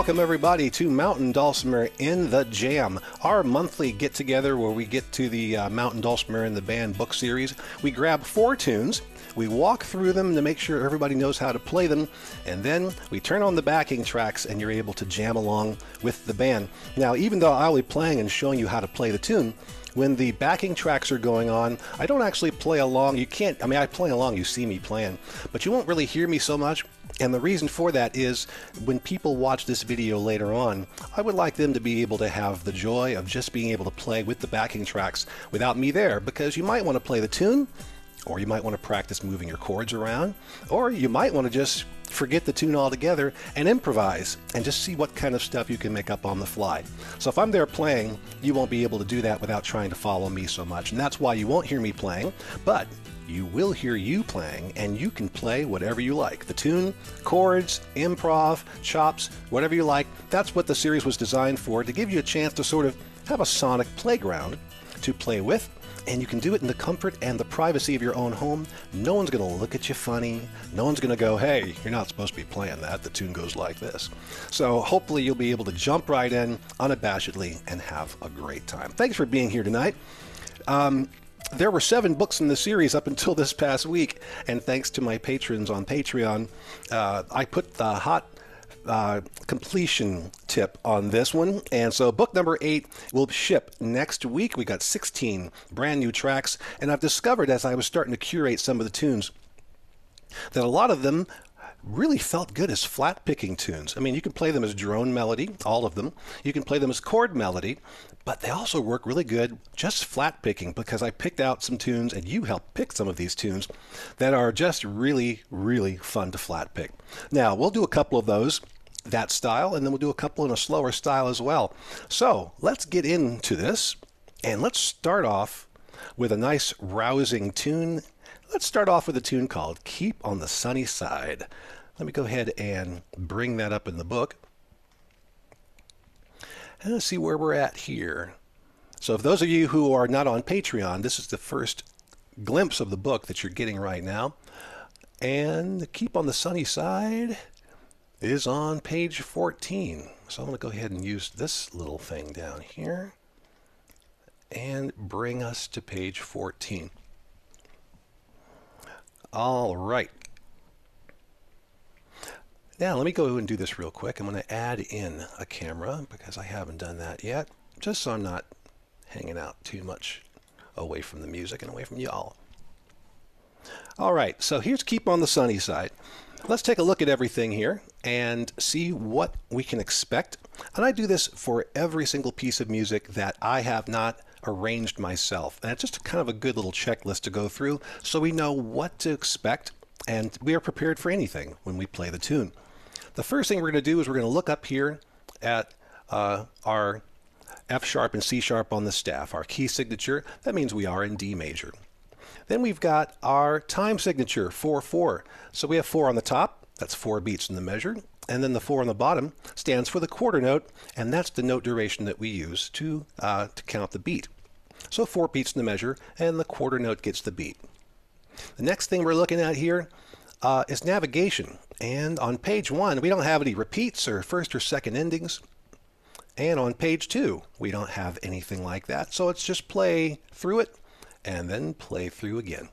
Welcome everybody to Mountain Dulcimer in the Jam, our monthly get-together where we get to the Mountain Dulcimer in the Band book series. We grab 4 tunes, we walk through them to make sure everybody knows how to play them, and then we turn on the backing tracks and you're able to jam along with the band. Now, even though I'll be playing and showing you how to play the tune, when the backing tracks are going on, I don't actually play along. You can't, I play along, you see me playing, but you won't really hear me so much. And the reason for that is when people watch this video later on, I would like them to be able to have the joy of just being able to play with the backing tracks without me there, because you might want to play the tune, or you might want to practice moving your chords around, or you might want to just forget the tune altogether and improvise and just see what kind of stuff you can make up on the fly. So if I'm there playing, you won't be able to do that without trying to follow me so much, and that's why you won't hear me playing, but you will hear you playing, and you can play whatever you like. The tune, chords, improv, chops, whatever you like. That's what the series was designed for, to give you a chance to sort of have a sonic playground to play with, and you can do it in the comfort and the privacy of your own home. No one's going to look at you funny. No one's going to go, hey, you're not supposed to be playing that. The tune goes like this. So hopefully you'll be able to jump right in unabashedly and have a great time. Thanks for being here tonight. There were 7 books in the series up until this past week, and thanks to my patrons on Patreon, I put the hot completion tip on this one, and so book number 8 will ship next week. We got 16 brand new tracks, and I've discovered as I was starting to curate some of the tunes that a lot of them really felt good as flat picking tunes. I mean, you can play them as drone melody, all of them. You can play them as chord melody, but they also work really good just flat picking, because I picked out some tunes, and you helped pick some of these tunes that are just really, really fun to flat pick. Now, we'll do a couple of those, that style, and then we'll do a couple in a slower style as well. So let's get into this, and let's start off with a nice rousing tune. Let's start off with a tune called Keep on the Sunny Side. Let me go ahead and bring that up in the book. And let's see where we're at here. So if those of you who are not on Patreon, this is the first glimpse of the book that you're getting right now. And Keep on the Sunny Side is on page 14. So I'm going to go ahead and use this little thing down here and bring us to page 14. All right. Now let me go and do this real quick. I'm going to add in a camera because I haven't done that yet, just so I'm not hanging out too much away from the music and away from y'all. All right, so here's Keep on the Sunny Side. Let's take a look at everything here and see what we can expect. And I do this for every single piece of music that I have not arranged myself. And it's just kind of a good little checklist to go through so we know what to expect and we are prepared for anything when we play the tune. The first thing we're going to do is we're going to look up here at our F sharp and C sharp on the staff, our key signature. That means we are in D major. Then we've got our time signature, 4/4. So we have 4 on the top, that's 4 beats in the measure, and then the 4 on the bottom stands for the quarter note, and that's the note duration that we use to count the beat. So 4 beats in the measure, and the quarter note gets the beat. The next thing we're looking at here is navigation, and on page 1 we don't have any repeats or first or second endings, and on page 2 we don't have anything like that, so it's just play through it and then play through again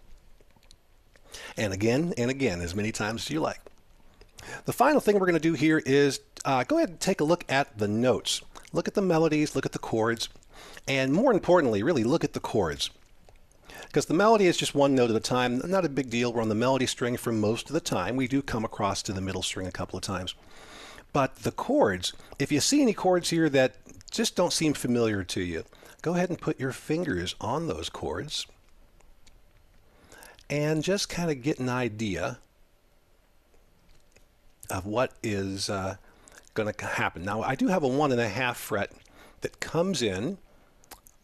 and again as many times as you like. The final thing we're going to do here is go ahead and take a look at the notes. Look at the melodies, look at the chords, and more importantly, really look at the chords. Because the melody is just one note at a time, not a big deal. We're on the melody string for most of the time. We do come across to the middle string a couple of times. But the chords, if you see any chords here that just don't seem familiar to you, go ahead and put your fingers on those chords and just kind of get an idea of what is going to happen. Now, I do have a 1.5 fret that comes in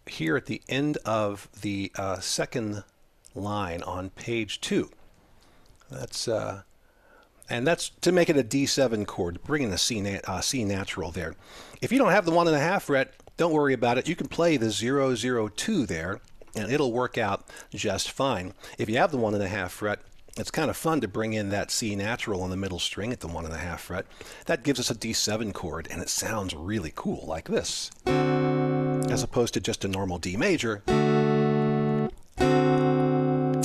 here at the end of the second line on page 2. That's and that's to make it a D7 chord, bringing a C natural there. If you don't have the 1.5 fret, don't worry about it. You can play the 0, 0, 2 there, and it'll work out just fine. If you have the 1.5 fret, It's kind of fun to bring in that C natural on the middle string at the 1.5 fret. That gives us a D7 chord, and it sounds really cool like this, as opposed to just a normal D major.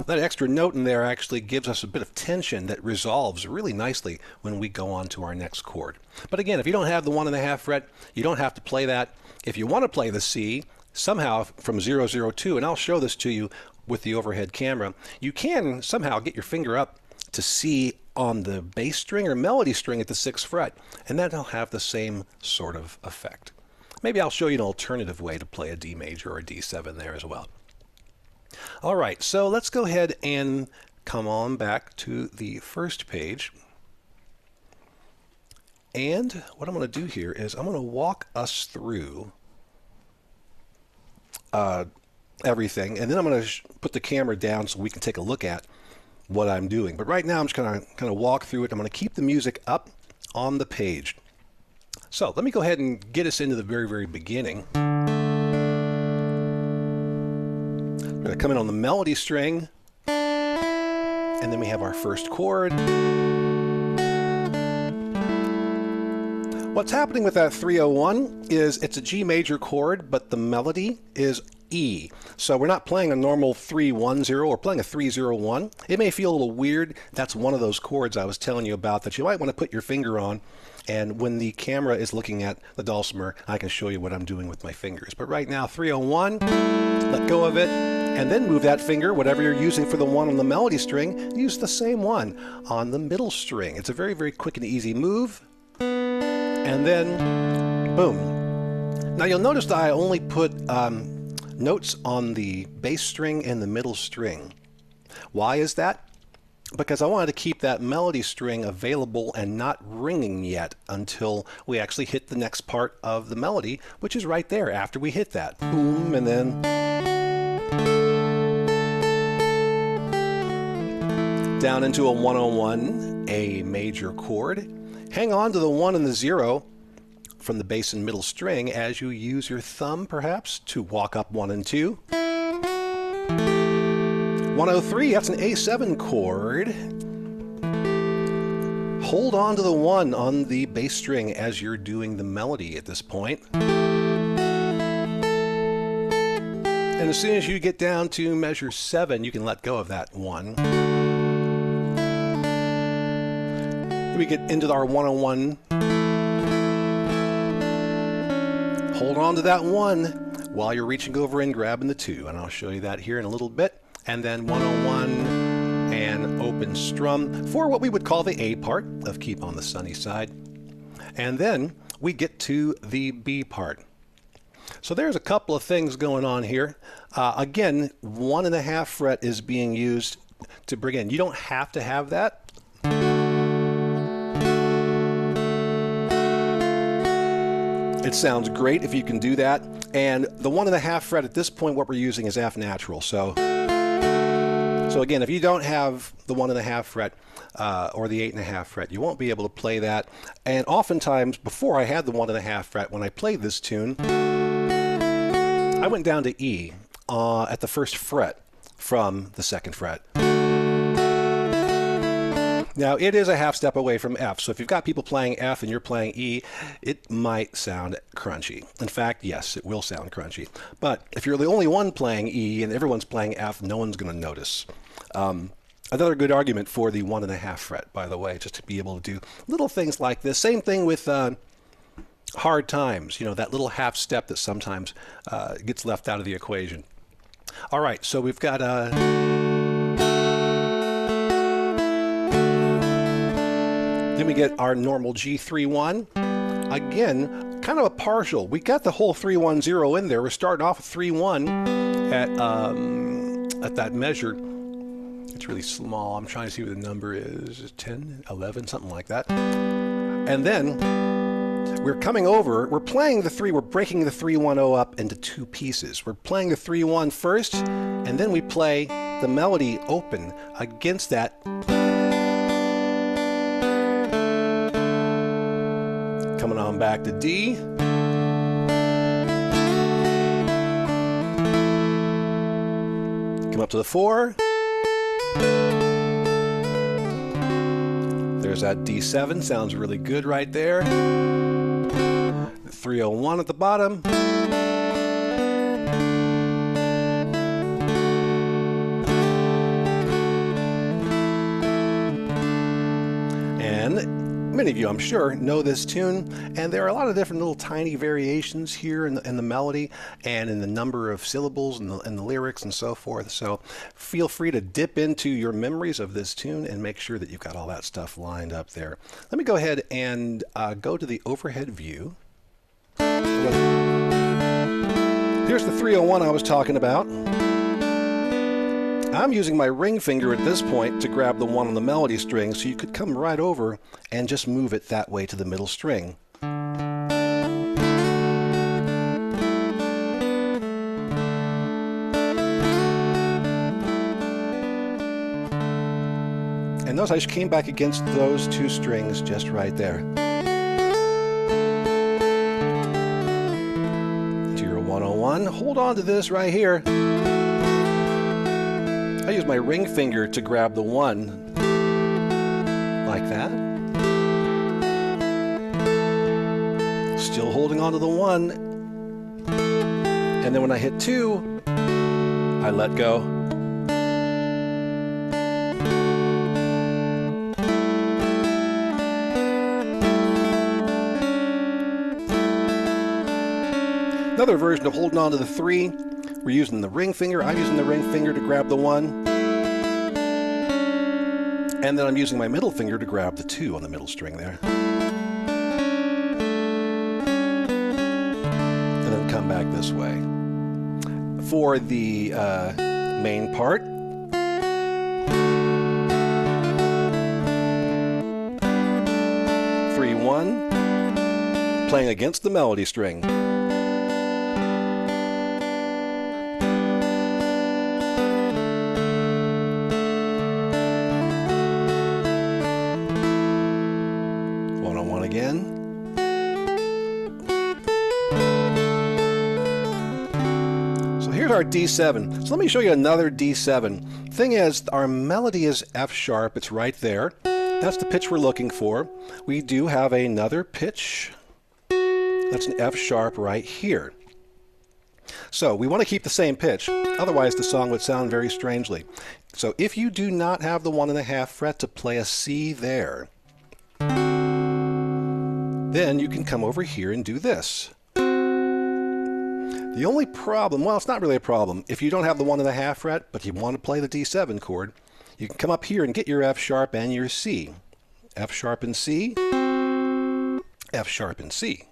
That extra note in there actually gives us a bit of tension that resolves really nicely when we go on to our next chord. But again, if you don't have the 1.5 fret, you don't have to play that. If you want to play the C somehow from 002, and I'll show this to you with the overhead camera, you can somehow get your finger up to C on the bass string or melody string at the 6th fret, and that'll have the same sort of effect. Maybe I'll show you an alternative way to play a D major or a D7 there as well. All right, so let's go ahead and come on back to the first page. And what I'm going to do here is I'm going to walk us through everything, and then I'm going to put the camera down so we can take a look at what I'm doing. But right now I'm just going to kind of walk through it. I'm going to keep the music up on the page. So let me go ahead and get us into the very, very beginning. We're going to come in on the melody string, and then we have our first chord. What's happening with that 301 is it's a G major chord, but the melody is E. So we're not playing a normal 310, we're playing a 301. It may feel a little weird. That's one of those chords I was telling you about that you might want to put your finger on. And when the camera is looking at the dulcimer, I can show you what I'm doing with my fingers. But right now, 301, let go of it, and then move that finger, whatever you're using for the one on the melody string, use the same one on the middle string. It's a very, very quick and easy move. And then, boom. Now you'll notice that I only put notes on the bass string and the middle string. Why is that? Because I wanted to keep that melody string available and not ringing yet until we actually hit the next part of the melody, which is right there after we hit that. Boom, and then down into a 101, A major chord. Hang on to the 1 and the 0 from the bass and middle string as you use your thumb, perhaps, to walk up 1 and 2. 103, that's an A7 chord. Hold on to the 1 on the bass string as you're doing the melody at this point. And as soon as you get down to measure 7, you can let go of that 1. We get into our 101. Hold on to that 1 while you're reaching over and grabbing the 2, and I'll show you that here in a little bit. And then 101 and open strum for what we would call the A part of Keep on the Sunny Side. And then we get to the B part. So there's a couple of things going on here. Again, 1.5 fret is being used to bring in. You don't have to have that. It sounds great if you can do that. And the 1.5 fret at this point, what we're using is F natural. So again, if you don't have the 1.5 fret or the 8.5 fret, you won't be able to play that. And oftentimes, before I had the 1.5 fret, when I played this tune, I went down to E at the 1st fret from the 2nd fret. Now, it is a half step away from F, so if you've got people playing F and you're playing E, it might sound crunchy. In fact, yes, it will sound crunchy. But if you're the only one playing E and everyone's playing F, no one's going to notice. Another good argument for the 1.5 fret, by the way, just to be able to do little things like this. Same thing with hard times, you know, that little half step that sometimes gets left out of the equation. All right, so we've got then we get our normal G3-1. Again, kind of a partial. We got the whole 3-1-0 in there. We're starting off with 3-1 at that measure. It's really small. I'm trying to see what the number is. 10, 11, something like that. And then we're coming over. We're playing the 3. We're breaking the 3-1-0 up into 2 pieces. We're playing the 3-1 first, and then we play the melody open against that. Coming on back to D. Come up to the 4. There's that D7, sounds really good right there. The 301 at the bottom. And many of you, I'm sure, know this tune, and there are a lot of different little tiny variations here in the melody and in the number of syllables and the lyrics and so forth. So feel free to dip into your memories of this tune and make sure that you've got all that stuff lined up there. Let me go ahead and go to the overhead view. Here's the 301 I was talking about. I'm using my ring finger at this point to grab the 1 on the melody string, so you could come right over and just move it that way to the middle string. And notice I just came back against those 2 strings just right there. To your 101, hold on to this right here. I use my ring finger to grab the 1, like that. Still holding on to the 1. And then when I hit 2, I let go. Another version of holding on to the 3. We're using the ring finger. I'm using the ring finger to grab the 1. And then I'm using my middle finger to grab the 2 on the middle string there. And then come back this way. For the main part, three, 1, playing against the melody string. Again. So here's our D7. So let me show you another D7. Thing is, our melody is F sharp. It's right there. That's the pitch we're looking for. We do have another pitch. That's an F sharp right here. So we want to keep the same pitch. Otherwise, the song would sound very strangely. So if you do not have the 1.5 fret to play a C there, then you can come over here and do this. The only problem, well, it's not really a problem. If you don't have the 1.5 fret, but you want to play the D7 chord, you can come up here and get your F sharp and your C. F sharp and C, F sharp and C.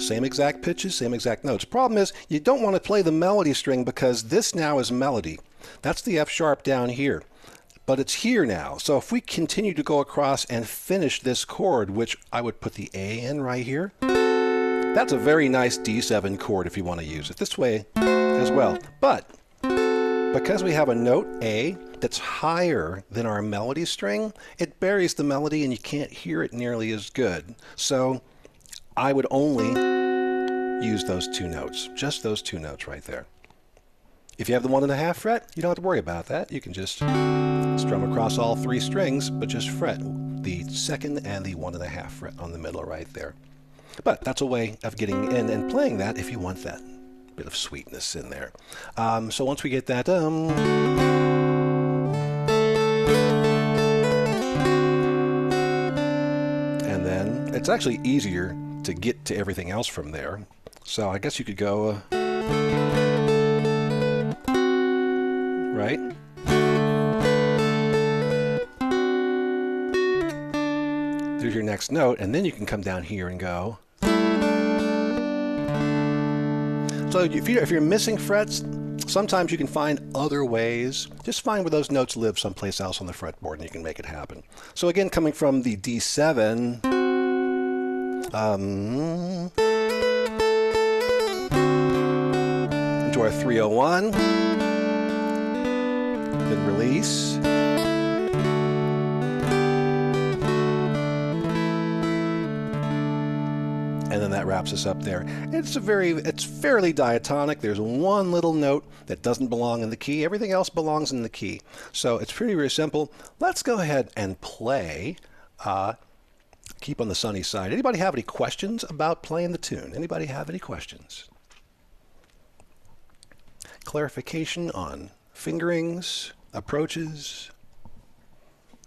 Same exact pitches, same exact notes. Problem is, you don't want to play the melody string because this now is melody. That's the F sharp down here. But it's here now. So if we continue to go across and finish this chord, which I would put the A in right here, that's a very nice D7 chord if you want to use it this way as well. But because we have a note A that's higher than our melody string, it buries the melody and you can't hear it nearly as good. So I would only use those 2 notes, just those 2 notes right there. If you have the 1.5 fret, you don't have to worry about that. You can just strum across all 3 strings, but just fret the 2nd and the 1.5 fret on the middle right there. But that's a way of getting in and playing that if you want that bit of sweetness in there. So once we get that, and then it's actually easier to get to everything else from there. So I guess you could go, right? There's your next note, and then you can come down here and go. So if you're missing frets, sometimes you can find other ways. Just find where those notes live someplace else on the fretboard, and you can make it happen. So again, coming from the D7, into our 301, then release, and then that wraps us up there. It's fairly diatonic. There's one little note that doesn't belong in the key. Everything else belongs in the key. So it's pretty, very simple. Let's go ahead and play Keep on the Sunny Side. Anybody have any questions about playing the tune? Anybody have any questions? Clarification on fingerings, approaches.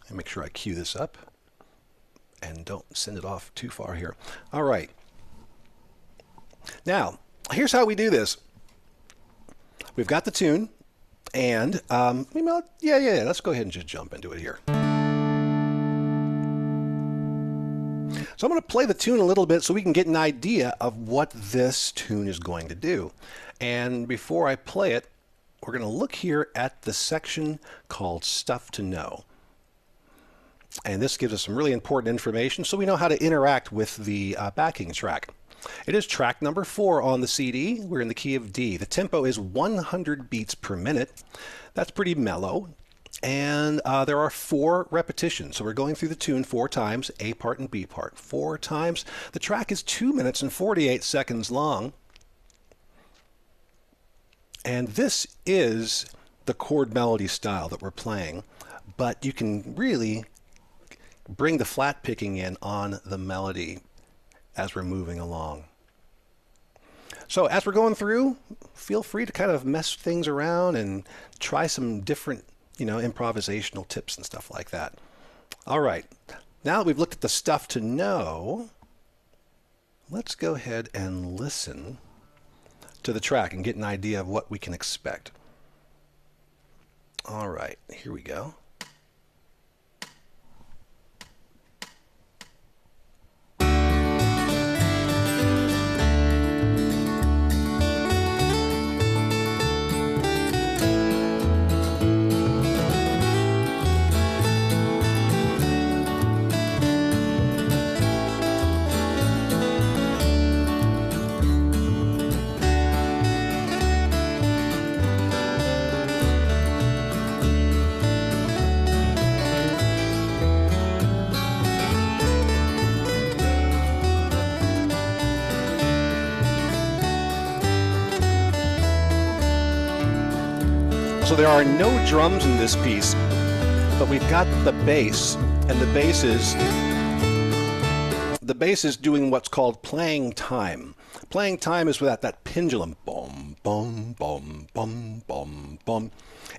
And make sure I cue this up and don't send it off too far here. All right. Now, here's how we do this. We've got the tune, and let's go ahead and just jump into it here. So I'm going to play the tune a little bit so we can get an idea of what this tune is going to do. And before I play it, we're going to look here at the section called Stuff to Know. And this gives us some really important information so we know how to interact with the backing track. It is track number 4 on the CD. We're in the key of D. The tempo is 100 beats per minute. That's pretty mellow. And there are 4 repetitions. So we're going through the tune 4 times, A part and B part. 4 times. The track is 2 minutes and 48 seconds long. And this is the chord melody style that we're playing. But you can really bring the flat picking in on the melody as we're moving along. So as we're going through, feel free to kind of mess things around and try some different, improvisational tips and stuff like that. All right, now that we've looked at the stuff to know, let's go ahead and listen to the track and get an idea of what we can expect. All right, here we go. So there are no drums in this piece, but we've got the bass, and the bass is doing what's called playing time. Playing time is without that pendulum, boom, boom, boom, boom, boom, boom.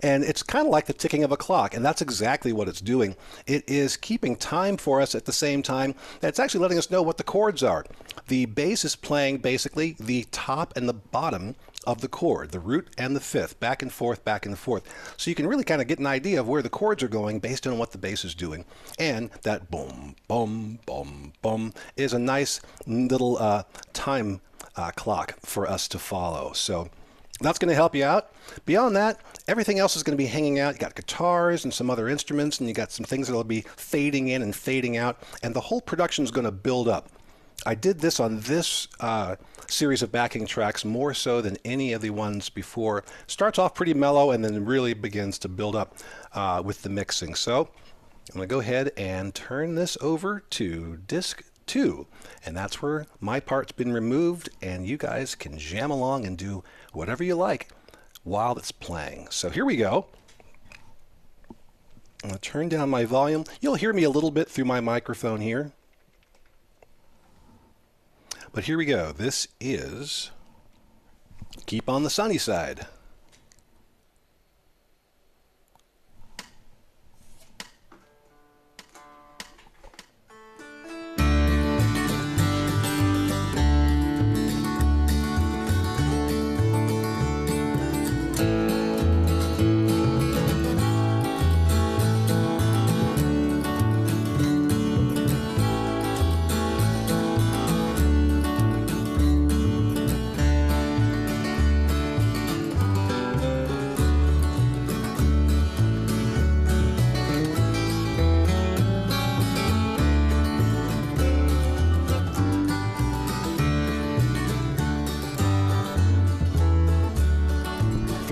And it's kind of like the ticking of a clock, and that's exactly what it's doing. It is keeping time for us at the same time that it's actually letting us know what the chords are. The bass is playing basically the top and the bottom of the chord, the root and the fifth, back and forth, back and forth. So you can really kind of get an idea of where the chords are going based on what the bass is doing. And that boom, boom, boom, boom is a nice little time clock for us to follow. So that's going to help you out. Beyond that, everything else is going to be hanging out. You got guitars and some other instruments, and you got some things that will be fading in and fading out, and the whole production is going to build up. I did this on this series of backing tracks more so than any of the ones before. Starts off pretty mellow and then really begins to build up with the mixing. So I'm going to go ahead and turn this over to disc 2, and that's where my part's been removed, and you guys can jam along and do whatever you like while it's playing. So here we go. I'm going to turn down my volume. You'll hear me a little bit through my microphone here. But here we go. This is Keep on the Sunny Side.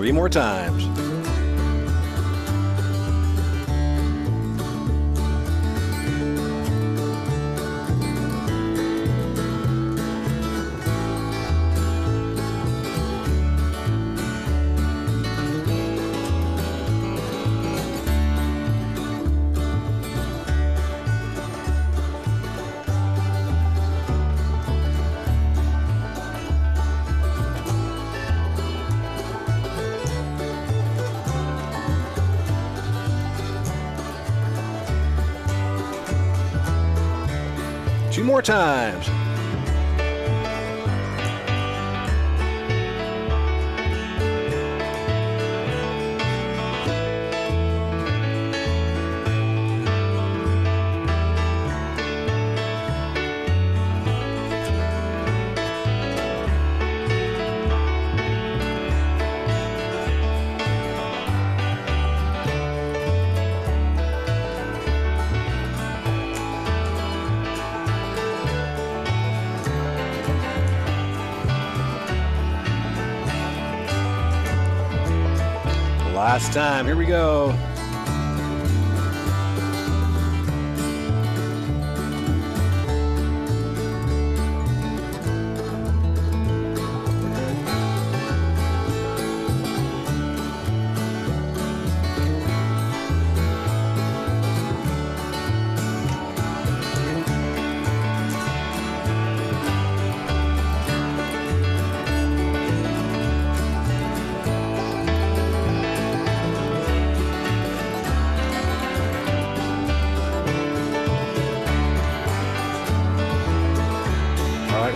Three more times. 2 more times. Last time, here we go.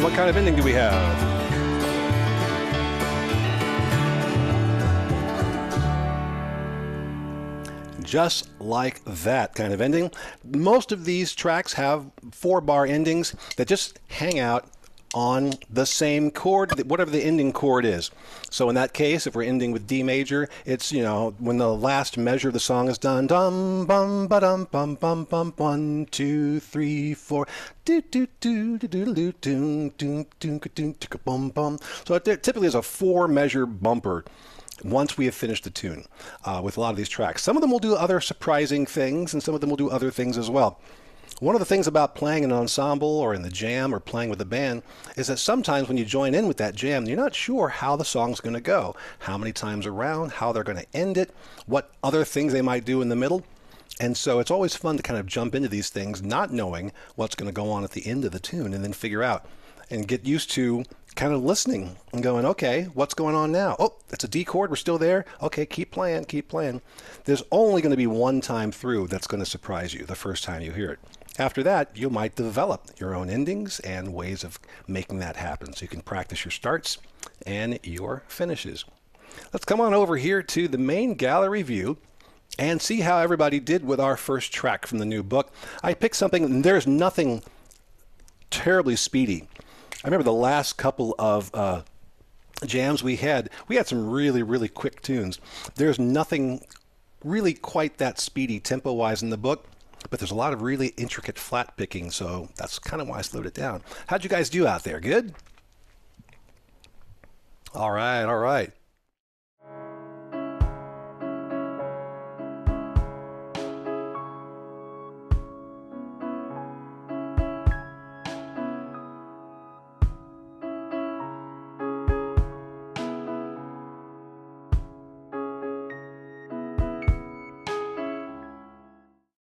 What kind of ending do we have? Just like that kind of ending. Most of these tracks have 4-bar endings that just hang out on the same chord, whatever the ending chord is. So in that case, if we're ending with D major, it's, you know, when the last measure of the song is done, dum bum ba dum bum bum bum 1 2 3 4 do do do do do do do do do do do bum bum. So it typically is a 4-measure bumper once we have finished the tune with a lot of these tracks. Some of them will do other surprising things, and some of them will do other things as well. One of the things about playing in an ensemble or in the jam or playing with a band is that sometimes when you join in with that jam, you're not sure how the song's going to go, how many times around, how they're going to end it, what other things they might do in the middle. And so it's always fun to kind of jump into these things, not knowing what's going to go on at the end of the tune, and then figure out and get used to kind of listening and going, okay, what's going on now? Oh, it's a D chord. We're still there. Okay, keep playing, keep playing. There's only going to be one time through that's going to surprise you the first time you hear it. After that, you might develop your own endings and ways of making that happen. So you can practice your starts and your finishes. Let's come on over here to the main gallery view and see how everybody did with our first track from the new book. I picked something, there's nothing terribly speedy. I remember the last couple of jams we had some really, really quick tunes. There's nothing really quite that speedy tempo-wise in the book, but there's a lot of really intricate flat picking, so that's kind of why I slowed it down. How'd you guys do out there? Good? All right, all right.